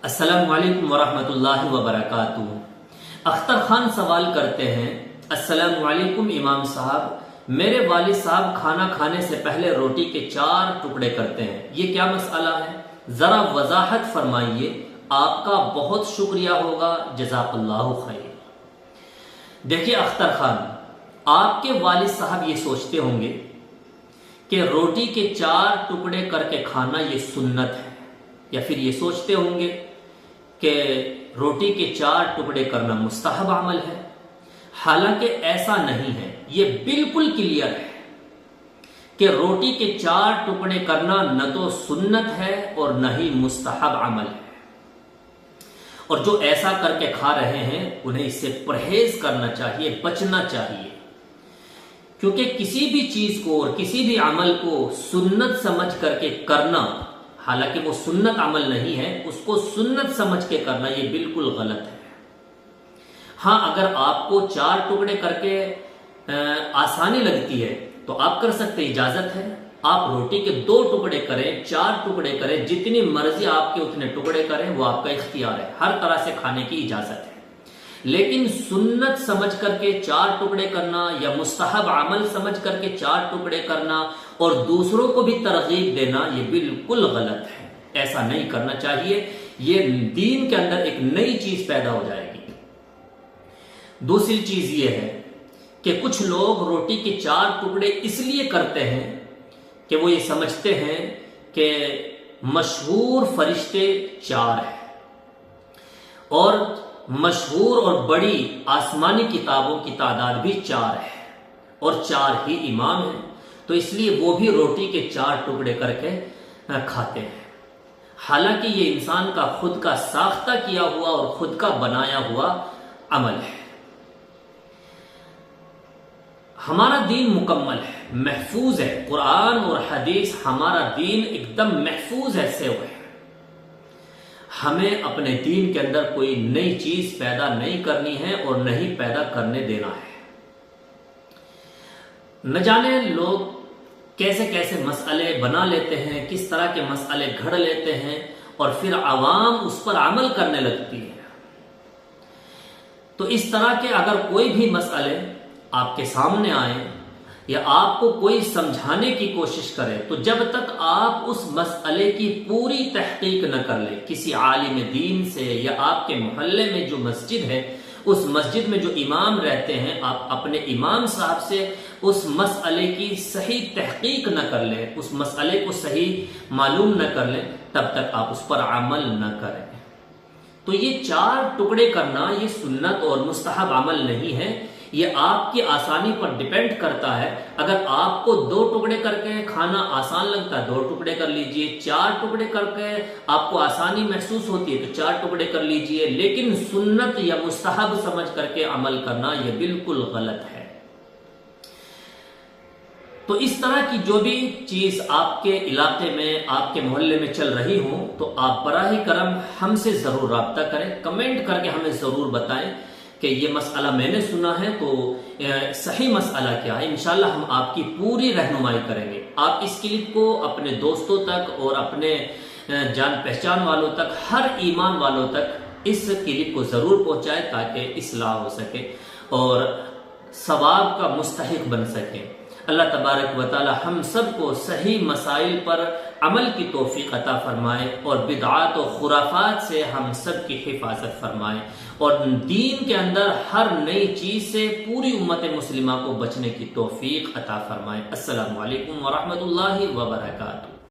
अस्सलामु अलैकुम वरहमतुल्लाहि वबरकातुहू। अख्तर खान सवाल करते हैं, अस्सलामु अलैकुम इमाम साहब, मेरे वालिद साहब खाना खाने से पहले रोटी के 4 टुकड़े करते हैं, ये क्या मसला है? जरा वजाहत फरमाइए, आपका बहुत शुक्रिया होगा, जज़ाकल्लाहु खैर। देखिए अख्तर खान, आपके वालिद साहब ये सोचते होंगे कि रोटी के 4 टुकड़े करके खाना ये सुन्नत है, या फिर ये सोचते होंगे कि रोटी के 4 टुकड़े करना मुस्तहब अमल है। हालांकि ऐसा नहीं है, ये बिल्कुल क्लियर है कि रोटी के 4 टुकड़े करना न तो सुन्नत है और न ही मुस्तहब अमल है। और जो ऐसा करके खा रहे हैं उन्हें इससे परहेज करना चाहिए, बचना चाहिए, क्योंकि किसी भी चीज को और किसी भी अमल को सुन्नत समझ करके करना, हालांकि वो सुन्नत अमल नहीं है, उसको सुन्नत समझ के करना ये बिल्कुल गलत है। हाँ, अगर आपको 4 टुकड़े करके आसानी लगती है तो आप कर सकते, इजाजत है। आप रोटी के 2 टुकड़े करें, 4 टुकड़े करें, जितनी मर्जी आपके उतने टुकड़े करें, वो आपका इख्तियार है, हर तरह से खाने की इजाजत है। लेकिन सुन्नत समझ करके 4 टुकड़े करना या मुस्तहब अमल समझ करके 4 टुकड़े करना और दूसरों को भी तरगीब देना, ये बिल्कुल गलत है। ऐसा नहीं करना चाहिए। ये दीन के अंदर एक नई चीज पैदा हो जाएगी। दूसरी चीज ये है कि कुछ लोग रोटी के 4 टुकड़े इसलिए करते हैं कि वो ये समझते हैं कि मशहूर फरिश्ते 4 हैं और मशहूर और बड़ी आसमानी किताबों की तादाद भी 4 है और 4 ही इमाम हैं, तो इसलिए वो भी रोटी के 4 टुकड़े करके खाते हैं। हालांकि ये इंसान का खुद का साख्ता किया हुआ और खुद का बनाया हुआ अमल है। हमारा दीन मुकम्मल है, महफूज है। कुरान और हदीस, हमारा दीन एकदम महफूज है, सेव है। हमें अपने दीन के अंदर कोई नई चीज पैदा नहीं करनी है और नहीं पैदा करने देना है। न जाने लोग कैसे कैसे मसले बना लेते हैं, किस तरह के मसले घड़ लेते हैं और फिर आवाम उस पर अमल करने लगती है। तो इस तरह के अगर कोई भी मसले आपके सामने आए या आपको कोई समझाने की कोशिश करे, तो जब तक आप उस मसले की पूरी तहकीक न कर ले किसी आलिम दीन से या आपके मोहल्ले में जो मस्जिद है, उस मस्जिद में जो इमाम रहते हैं, आप अपने इमाम साहब से उस मसले की सही तहकीक न कर ले, उस मसले को सही मालूम न कर ले, तब तक आप उस पर अमल न करें। तो ये 4 टुकड़े करना ये सुन्नत और मुस्तहब अमल नहीं है। ये आपकी आसानी पर डिपेंड करता है। अगर आपको 2 टुकड़े करके खाना आसान लगता है, 2 टुकड़े कर लीजिए। 4 टुकड़े करके आपको आसानी महसूस होती है तो 4 टुकड़े कर लीजिए। लेकिन सुन्नत या मुस्तहब समझ करके अमल करना यह बिल्कुल गलत है। तो इस तरह की जो भी चीज आपके इलाके में, आपके मोहल्ले में चल रही हो, तो आप बराह करम हमसे जरूर राब्ता करें, कमेंट करके हमें जरूर बताएं कि ये मसला मैंने सुना है, तो सही मसला क्या है। इंशाल्लाह हम आपकी पूरी रहनुमाई करेंगे। आप इस क्लिप को अपने दोस्तों तक और अपने जान पहचान वालों तक, हर ईमान वालों तक इस क्लिप को जरूर पहुंचाएं ताकि इस्लाह हो सके और सवाब का मुस्तहिक बन सके। अल्लाह तबारक व तआला हम सबको सही मसाइल पर अमल की तौफीक अता फरमाए और बिदआत और खुराफात से हम सब की हिफाजत फरमाए और दीन के अंदर हर नई चीज से पूरी उम्मत मुस्लिमा को बचने की तौफीक अता फरमाए। अस्सलामु अलैकुम व रहमतुल्लाहि व बरकातुहू।